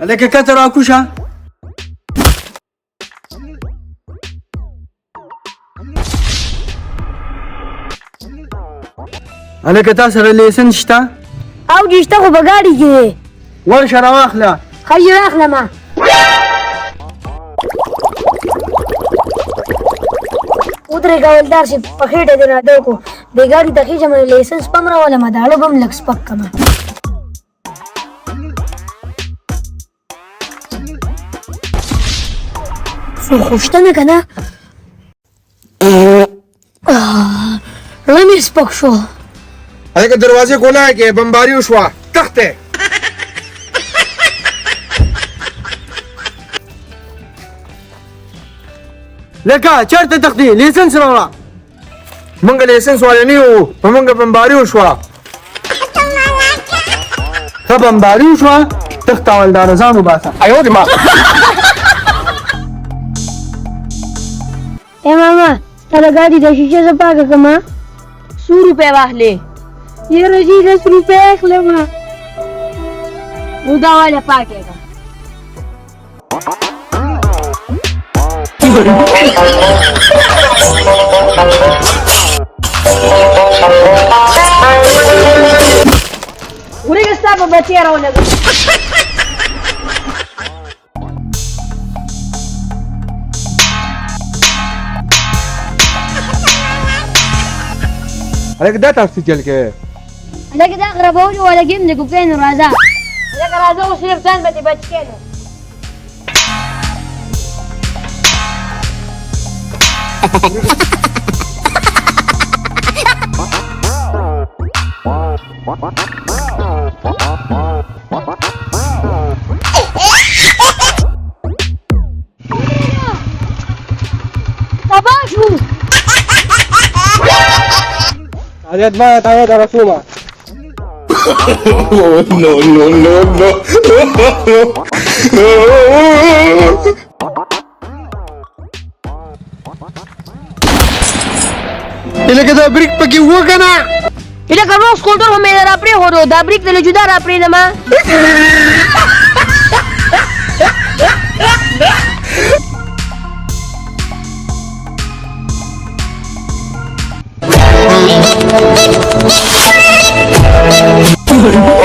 هلکه کته راکوشه. هلکه تا سره لیسن شته؟ او دې شته خو په ګاډي کې دی. ورشه راواخله. ښه راخلمه. ودرېږه ولدار چې په خېټه دې راډو کو دې ګاډي ته خېژم لیسنس به هم راولمه داړه به هم لږ سپک کړمه. څو خو شته نه که نه زړه مې سپک شو. هلکه دروازې ګولای کې بمباري وشوه تخته. لکه چېرته تښتې؟ لیسنس راوړه. مونږ لیسنس والي نه یو په مونږ بمباري وشوه. ښه بمباري وشوه تښته ولداره ځان وباسه. ایو دې ما ای ماما ستا د ګاډي د شیشه زه پاکه کړمه. 100 روپۍ واخلې. یاره جي 10 روپۍ اخلمه. نو دا واله پاکې ده. ورېږه ستا په بچی راولګم. هلکه دا تاسو چل کې هلکه دا خرابولو والا ګیم دی کوکین راځه. هلکه راځه اوس صرف ځان به دې بچ کړو. تباه شو. حاجات ما تعود رسومه. هلکه دا بریک پکې وکنه. هلکه نو سکوټر خو مې را پرېښودو دا بریک دې له جدا را پرېږدمه. Oh